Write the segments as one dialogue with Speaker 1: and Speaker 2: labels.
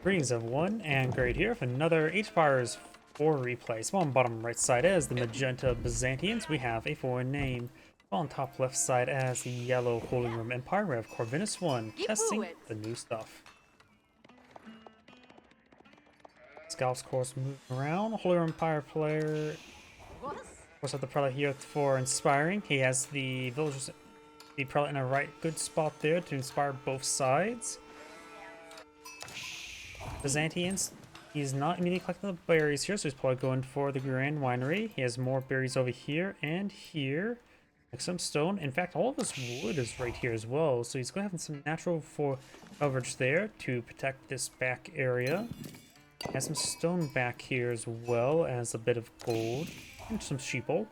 Speaker 1: Greetings everyone, and Great here with another H-Fires 4 replay. So on bottom right side as the magenta Byzantines, we have a foreign name. On top left side as the yellow Holy Roman Empire, we have Corvinus1 testing the new stuff. Scouts course moving around. Holy Roman Empire player, of course, have the prelate here for inspiring. He has the villagers, the prelate in a good spot there to inspire both sides. Byzantines, he's not immediately collecting the berries here, so he's probably going for the Grand Winery. He has more berries over here and here, like some stone. In fact, all of his wood is right here as well, so he's going to have some natural coverage there to protect this back area. He has some stone back here as well as a bit of gold and some sheeple.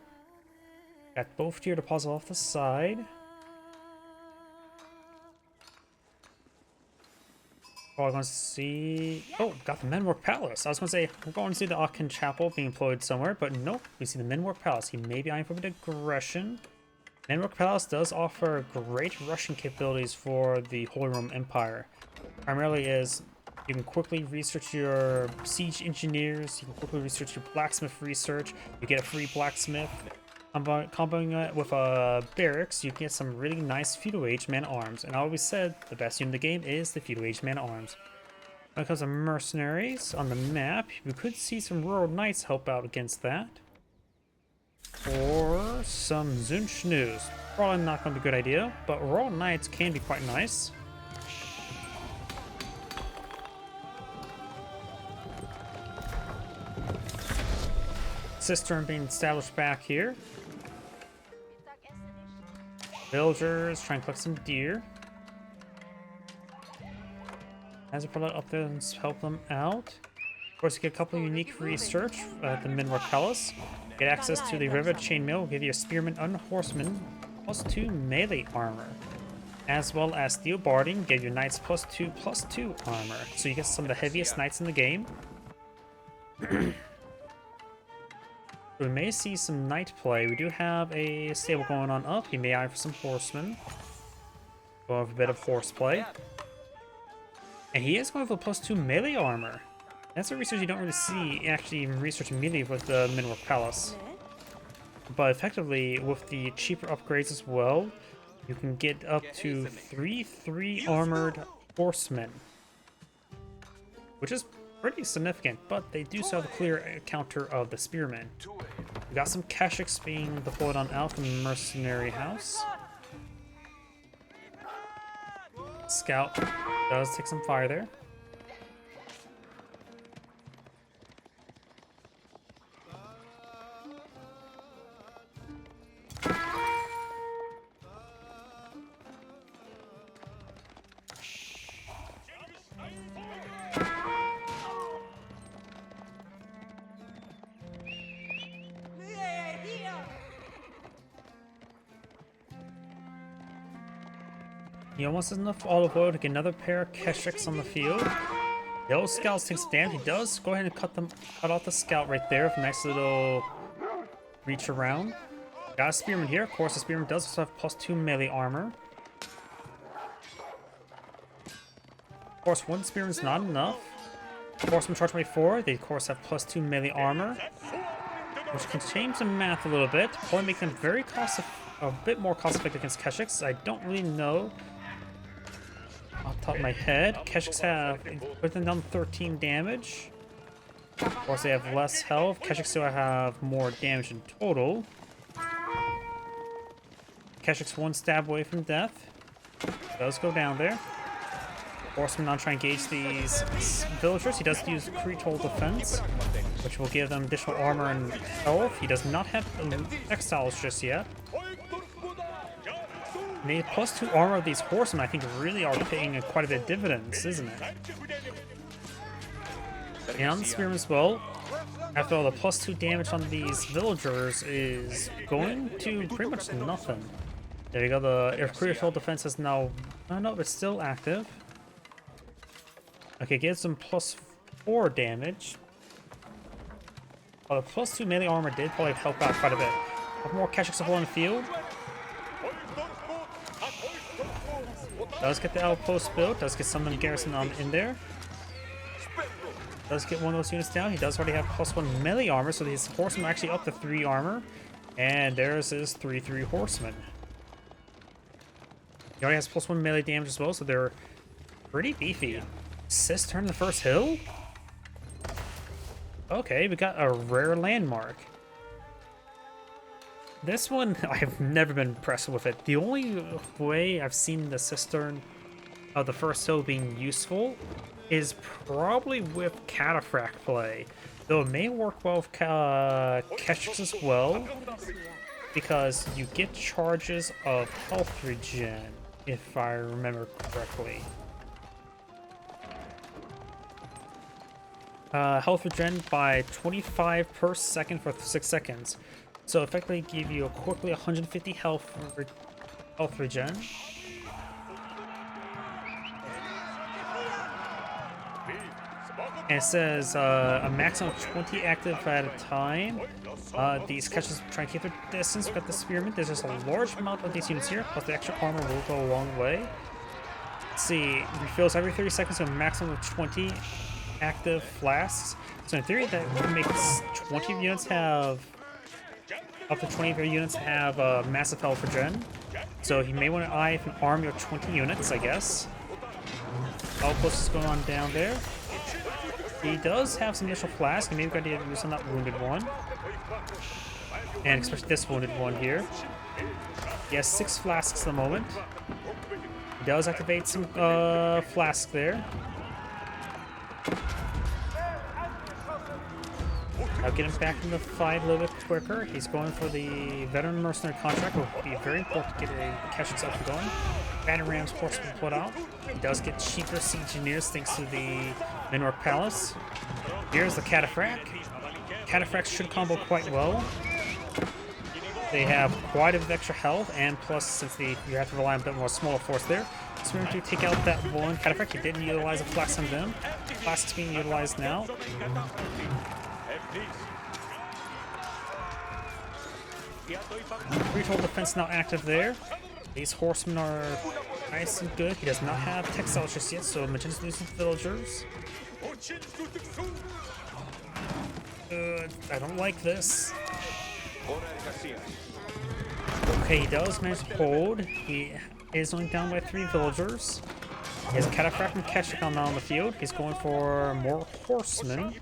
Speaker 1: Got both here deposited off the side. We're going to see... Oh, got the Menwork Palace. I was going to say, we're going to see the Aachen Chapel being employed somewhere, but nope. We see the Menwork Palace. He may be eyeing for a bit of aggression. Menwork Palace does offer great rushing capabilities for the Holy Roman Empire. Primarily is you can quickly research your siege engineers, you can quickly research your blacksmith research, you get a free blacksmith. Combining it with barracks, you can get some really nice feudal age man-at-arms. And I always said the best unit in the game is the feudal age man-at-arms. When it comes to mercenaries on the map, you could see some rural knights help out against that. Or some Zunschnus. Probably not going to be a good idea, but rural knights can be quite nice. Cistern being established back here. Villagers trying to collect some deer. As a product up there and help them out. Of course, you get a couple of unique research at the Menwork Palace. Get access to the Rivet Chainmail, will give you a spearman and horseman +2 melee armor. As well as steel barding, give your knights +2 armor. So you get some of the heaviest knights in the game. We may see some knight play. We do have a stable going on up. He may eye for some horsemen. Go have a bit of horseplay. And he is going for +2 melee armor. That's a research you don't really see actually even research melee with the Menwork Palace. But effectively, with the cheaper upgrades as well, you can get up to 3 armored horsemen. Which is pretty significant, but they do still have a clear counter of the spearmen. We got some Crychics being deployed on out from the mercenary house. Scout does take some fire there. He almost has enough olive oil to get another pair of Crychics on the field. The old scout takes damage. He does go ahead and cut off the scout right there with a nice little reach around. Got a spearman here. Of course, the spearman does also have +2 melee armor. Of course, one spearman's not enough. Horseman charge by 4. They of course have +2 melee armor, which can change the math a little bit. Probably make them a bit more cost-effective against Crychics. I don't really know off the top of my head. Crychics have put them down 13 damage. Of course, they have less health. Crychics still have more damage in total. Crychics 1 stab away from death. Does go down there. Horseman not trying to engage these villagers. He does use Crychic defense, which will give them additional armor and health. He does not have exiles just yet. The +2 armor of these horsemen, I think, really are paying quite a bit of dividends, isn't it? And on the spearmen as well, after all, the +2 damage on these villagers is going to pretty much nothing. There you go, the Crychic defense is now... Oh no, it's still active. Okay, gives them +4 damage. Well, the +2 melee armor did probably help out quite a bit. More Crychics on the field. Does get the outpost built, does get some of the garrison in there. Does get one of those units down. He does already have +1 melee armor, so his horseman are actually up to 3 armor. And there's his 3/3 horseman. He already has +1 melee damage as well, so they're pretty beefy. Cistern the first hill? Okay, we got a rare landmark. This one, I've never been impressed with it. The only way I've seen the Cistern of the first hill being useful is probably with Cataphract play. Though it may work well with Crychic as well, because you get charges of health regen, if I remember correctly. Health regen by 25 per second for 6 seconds. So effectively give you a quickly 150 health regen. And it says a maximum of 20 active at a time. These catches try and keep their distance. We've got the spearman. There's just a large amount of these units here, plus the extra armor will go a long way. Let's see, refills every 30 seconds to a maximum of 20 active flasks. So in theory, that would make 20 units have up to 20 of your units have massive health regen. So he may want to eye an army of 20 units, I guess. Outpost is going on down there. He does have some initial flasks. He may have got to use on that wounded one. And especially this wounded one here. He has 6 flasks at the moment. He does activate some flask there. I'll get him back in the fight a little bit quicker. He's going for the veteran mercenary contract. It will be very important to get a Crychic up and going. Battering Ram's force been put out. He does get cheaper siege engineers thanks to the Minorc Palace. Here's the Cataphract. Cataphracts should combo quite well. They have quite a bit of extra health, and plus, since you have to rely on a bit more smaller force there, so we're going to take out that one Cataphract. He didn't utilize a flask on them. Flask is being utilized now. Retold defense now active there. These horsemen are nice and good. He does not have textile just yet, so Magenta's losing villagers. I don't like this. Okay, he does manage to hold. He is only down by 3 villagers. He has a Cataphract and Crychic on the field. He's going for more horsemen.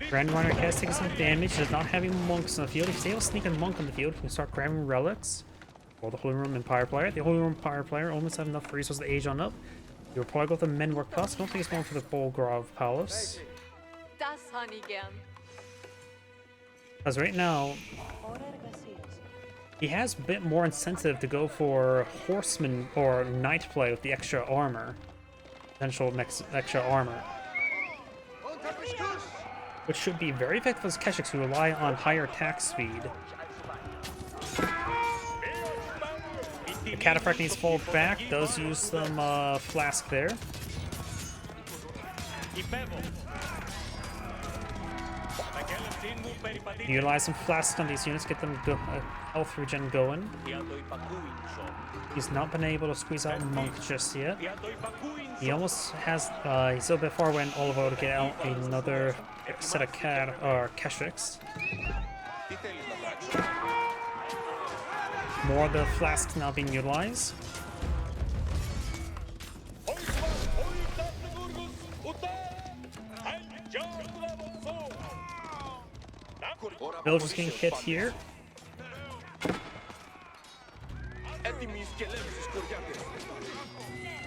Speaker 1: Grand Runner has taken some damage. He does not have any monks on the field. If he's able to sneak a monk on the field, he can start grabbing relics. Or the Holy Room Empire player. The Holy Room Empire player almost have enough resources to Agion up. He'll probably go with the Menwork Palace. I don't think he's going for the Bolgrov Palace. Because right now, he has a bit more incentive to go for horseman or knight play with the extra armor. Potential extra armor. Which should be very effective as Crychics who rely on higher attack speed. The Cataphract needs to fall back, does use some flask there. Utilize some flasks on these units, get them health regen going. He's not been able to squeeze out Monk just yet. He almost has, he's still a bit far away in Olivo to get out another set of Crychics. More of the flasks now being utilized. Villagers getting hit here.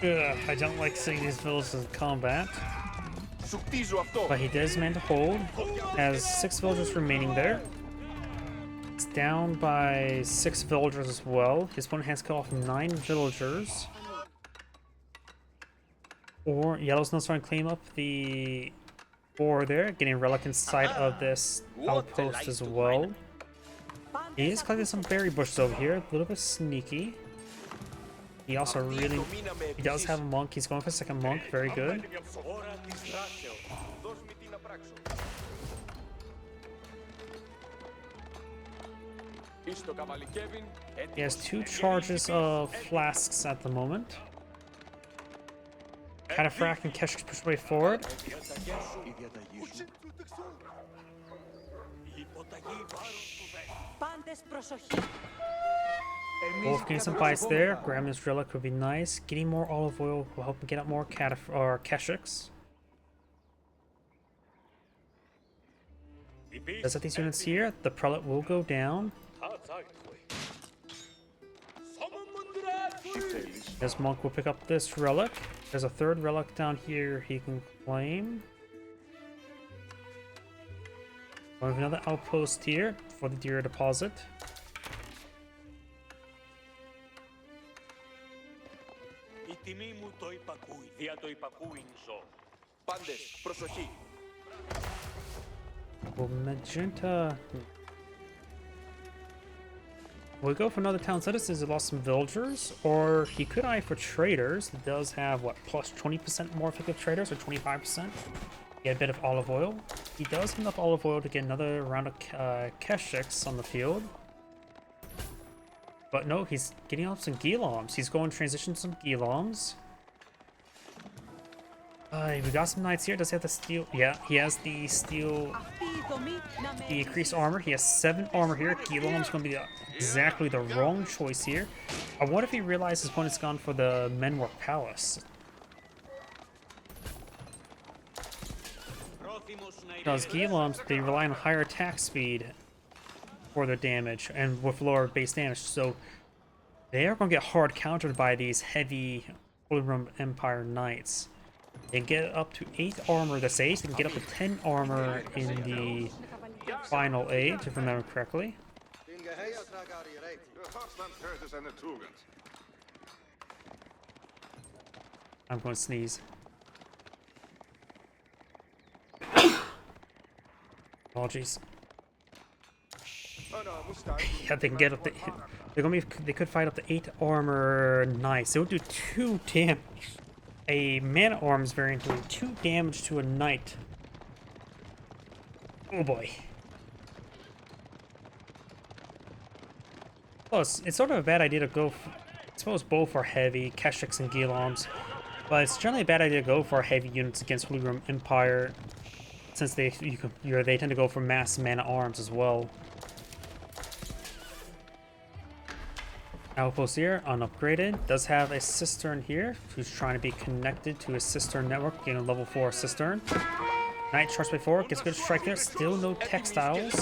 Speaker 1: I don't like seeing these villagers in combat. But he does manage to hold. Has 6 villagers remaining there. It's down by 6 villagers as well. His opponent has cut off 9 villagers. Or Yellow's now starting to claim up the ore there, getting a relic inside of this outpost as well. He is collecting some berry bushes over here, a little bit sneaky. He also he does have a monk. He's going for a second monk, very good. He has 2 charges of flasks at the moment. Cataphract and Crychic push way forward. Both getting some bites there. Grabbing this relic would be nice. Getting more olive oil will help him get up more Crychics. As at these units here, the prelate will go down. This monk will pick up this relic. There's a 3rd relic down here he can claim. We have another outpost here for the deer deposit. Well, Magenta. We'll go for another town citizens who lost some villagers, or he could eye for traders. He does have, what, plus 20% more effective traders, or 25%? Get a bit of olive oil. He does have enough olive oil to get another round of Crychics on the field. But no, he's getting off some Giloms. He's going to transition some Giloms. We got some knights here. Does he have the steel? Yeah, he has the steel. The increased armor. He has 7 armor here. Gilom's going to be exactly the wrong choice here. I wonder if he realizes his opponent's gone for the Menwork Palace. Because Giloms, they rely on higher attack speed for their damage and with lower base damage, so they are going to get hard countered by these heavy Holy Roman Empire knights. They can get up to 8 armor this age. They can get up to 10 armor in the final age, if I remember correctly. I'm going to sneeze. Apologies. Yeah, they can get up to. They could fight up to 8 armor. Nice. It would do 2 damage. A man-at-arms variant doing 2 damage to a knight. Oh boy. Plus, it's sort of a bad idea to go for, I suppose both are heavy, Crychics and Giloms, but it's generally a bad idea to go for heavy units against Holy Roman Empire, since they tend to go for mass man-at-arms as well. Outpost here, unupgraded, does have a cistern here, who's trying to be connected to a cistern network, getting a level 4 cistern. Knight charged by 4, gets a good strike there, still no textiles.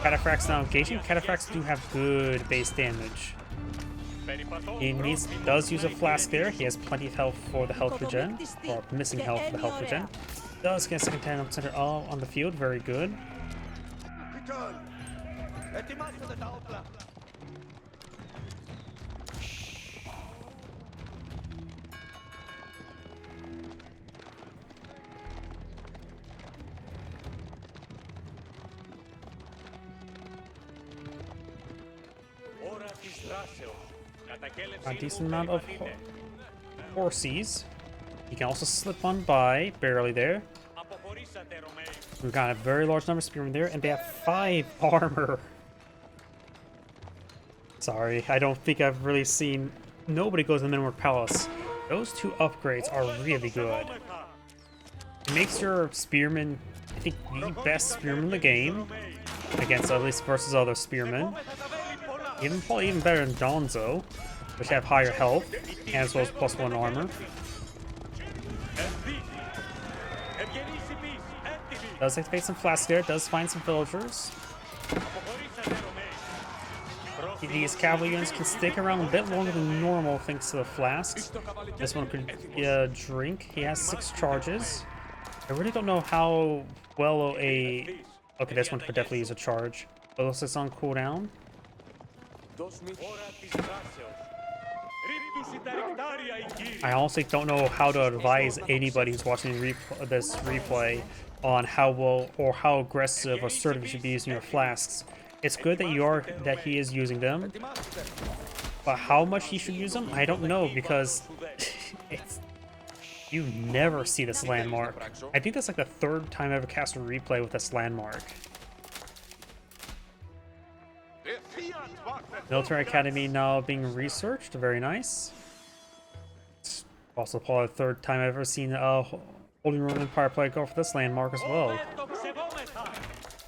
Speaker 1: Cataphracts now engaging. Cataphracts do have good base damage. He does use a flask there, he has plenty of health for the health regen, or missing health for the health regen. Does get a second 10 center all on the field, very good. A decent amount of horses. You can also slip on by, barely there. We've got a very large number of spearmen there, and they have 5 armor. Sorry, I don't think I've really seen... Nobody goes to the Menwork Palace. Those 2 upgrades are really good. It makes your spearmen, I think, the best spearman in the game. Against, at least versus other spearmen. Probably even better than Donzo, which have higher health, as well as +1 armor. Does activate some flasks there, does find some villagers. These cavalry units can stick around a bit longer than normal thanks to the flasks. This one could drink. He has 6 charges. I really don't know how well a... Okay, this one could definitely use a charge. But it looks like it's on cooldown. I honestly don't know how to advise anybody who's watching this replay on how well or how aggressive or assertive you should be using your flasks. It's good that he is using them, but how much he should use them, I don't know, because you never see this landmark. I think that's like the 3rd time I ever cast a replay with this landmark. Military Academy now being researched. Very nice. It's also probably the third time I've ever seen a Holy Roman Empire player go for this landmark as well. And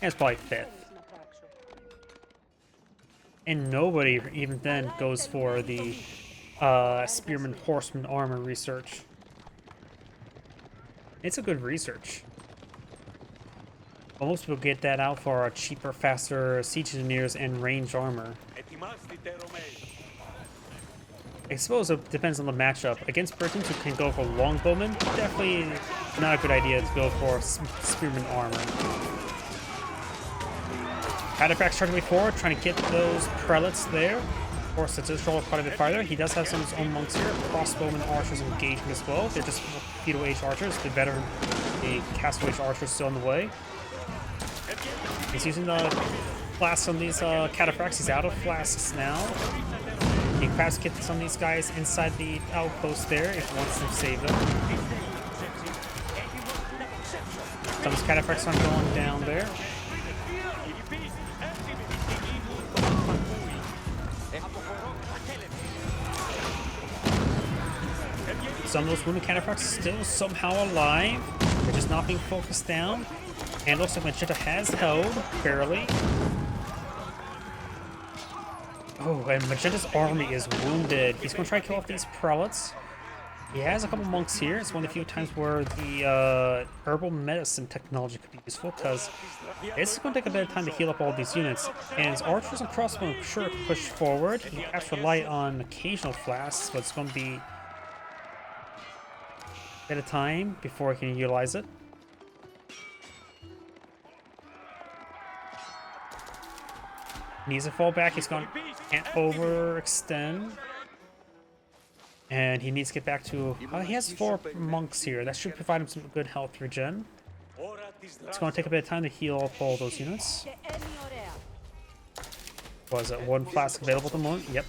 Speaker 1: it's probably fifth. And nobody even then goes for the Spearman Horseman armor research. It's a good research. Most people get that out for cheaper, faster siege engineers and range armor. I suppose it depends on the matchup. Against Britons who can go for longbowmen, definitely not a good idea to go for spearman armor. Cataphract's trying to move forward, trying to get those prelates there. Of course, it's just roll quite a bit farther. He does have some of his own monks here. Crossbowmen archers engaging as well. They're just feudal age archers. The veteran, the castle age archers still in the way. He's using the flasks on these cataphracts. He's out of flasks now. He can perhaps get some of these guys inside the outpost there if he wants to save them. Some of these cataphracts aren't going down there. Some of those wounded cataphracts still somehow alive. They're just not being focused down. And looks like Magenta has held, barely. Oh, and Magenta's army is wounded. He's going to try to kill off these prelates. He has a couple monks here. It's one of the few times where the herbal medicine technology could be useful, because it's going to take a bit of time to heal up all these units. And his archers and crossbow sure push forward. He can perhaps rely on occasional flasks, but it's going to be a bit of time before he can utilize it. Needs to fall back. He's can't overextend. And he needs to get back to... he has 4 monks here. That should provide him some good health regen. It's going to take a bit of time to heal up all those units. Was it 1 flask available at the moment? Yep.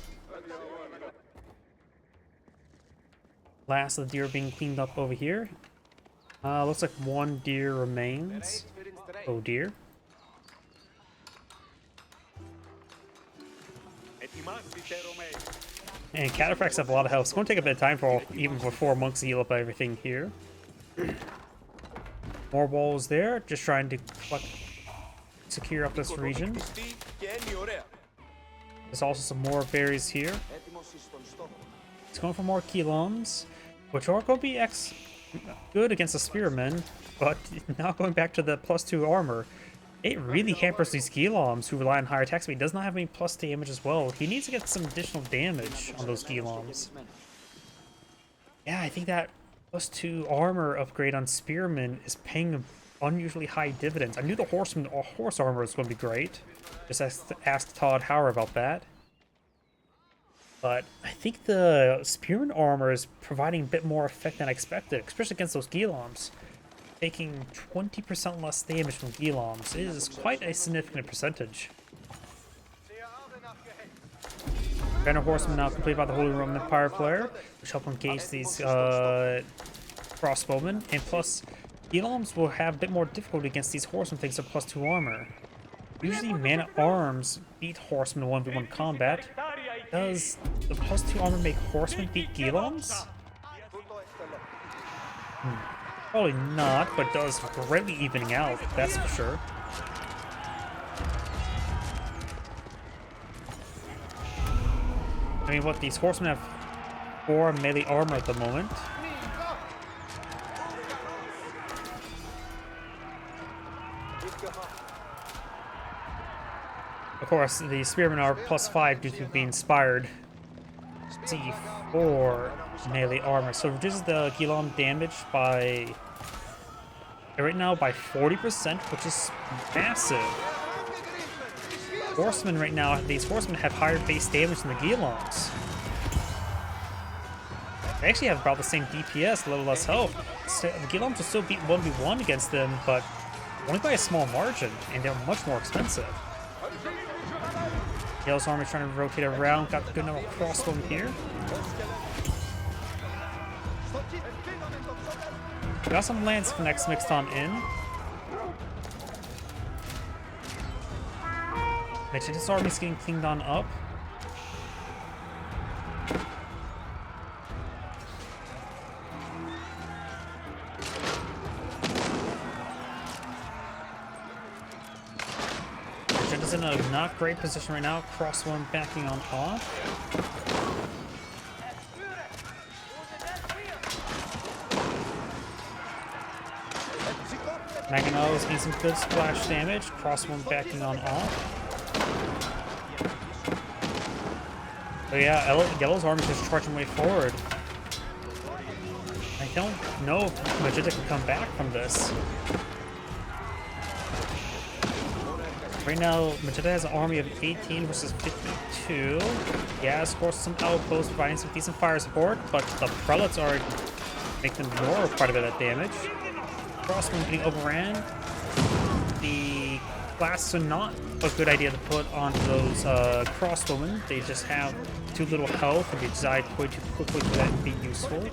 Speaker 1: Last of the deer being cleaned up over here. Looks like 1 deer remains. Oh dear. And cataphracts have a lot of health. It's going to take a bit of time for even for 4 monks to heal up everything here. More walls there, just trying to secure up this region. There's also some more berries here. It's going for more kiloms, which are going to be good against the spearmen, but now going back to the +2 armor. It really hampers these Giloms who rely on higher attacks, but he does not have any plus damage as well. He needs to get some additional damage on those Giloms. Yeah, I think that +2 armor upgrade on Spearmen is paying unusually high dividends. I knew the horse armor was going to be great. Just asked Todd Hauer about that. But I think the Spearman armor is providing a bit more effect than I expected, especially against those Giloms. Taking 20% less damage from Giloms is quite a significant percentage. Banner Horseman now completed by the Holy Roman Empire player, which help engage these crossbowmen, and plus Giloms will have a bit more difficulty against these horsemen thanks to +2 armor. Usually man-at-arms beat horsemen in 1v1 combat. Does the +2 armor make horsemen beat Giloms? Probably not, but does greatly evening out, that's for sure. I mean, what, these horsemen have 4 melee armor at the moment. Of course, the spearmen are +5 due to being inspired. C4 melee armor, so reduces the Gilom damage by right now by 40%, which is massive. Horsemen right now, these horsemen have higher base damage than the Giloms. They actually have about the same DPS, a little less health. So the Giloms will still beat 1v1 against them, but only by a small margin, and they're much more expensive. Gale's army trying to rotate around, got the good number of crossbowmen here. Got some lance connects mixed on in. Magenta's army's getting cleaned on up. Magenta's in a not great position right now. Cross one backing on off. Magano's getting some good splash damage. Cross one backing on off. But yeah, Yellow's army is just charging way forward. I don't know if Magenta can come back from this. Right now, Magenta has an army of 18 versus 52. Yeah, scores some outposts, providing some decent fire support, but the prelates are making more quite a bit of damage. Crossman getting overran. The classes are not a good idea to put on those crossbowmen. They just have too little health and they die way too quickly for that to be useful.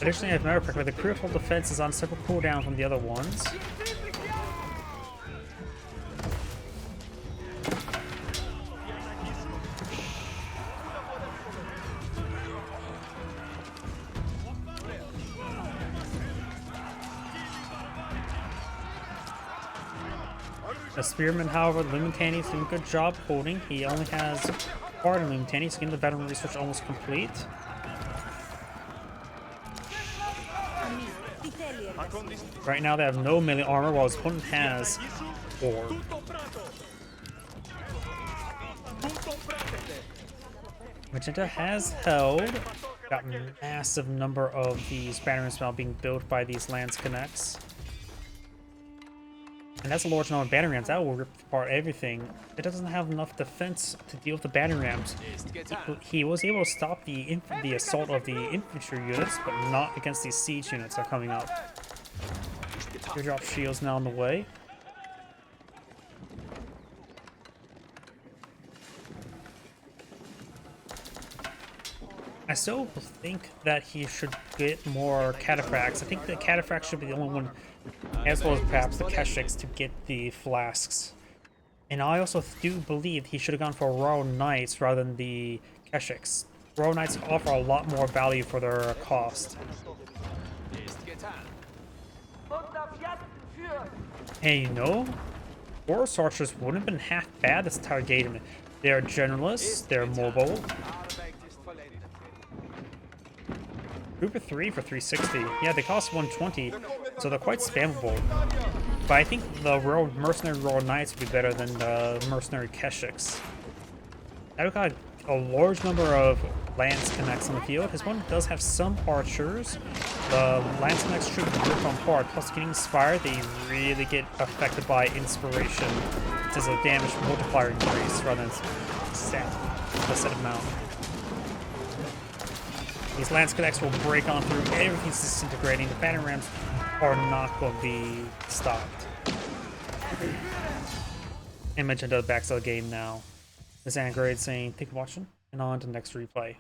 Speaker 1: Additionally, if I remember correctly, the critical defense is on several cooldowns from the other ones. The Spearman, however, Lumitani is doing a good job holding. He only has part of Lumitani, so getting the veteran research almost complete. Right now they have no melee armor, while his opponent has 4. Magenta has held. Got a massive number of these batteries now being built by these Lance Connects. And that's a large number of battery rams. That will rip apart everything. It doesn't have enough defense to deal with the battery rams. He was able to stop the assault of the infantry units, but not against these siege units that are coming up. Teardrop shields now on the way. I still think that he should get more cataphracts. I think the cataphracts should be the only one, as well as perhaps the Crychics, to get the flasks. And I also do believe he should have gone for Royal Knights rather than the Crychics. Royal Knights offer a lot more value for their cost. Hey, you know, Forest Archers wouldn't have been half bad this entire game. They're generalists, they're mobile. Group of 3 for 360. Yeah, they cost 120, so they're quite spammable. But I think the Mercenary Royal Knights would be better than the Mercenary Crychics. Now we've got a large number of Lance Connects on the field. His one does have some archers. The Lance Connects should rip on hard. Plus, getting inspired, they really get affected by inspiration. It does a damage multiplier increase rather than the set amount. These Lance Connects will break on through. Everything's disintegrating. The battering rams are not going to be stopped. And Magenta backs out the game now. This Angrade saying, thank you for watching, and on to the next replay.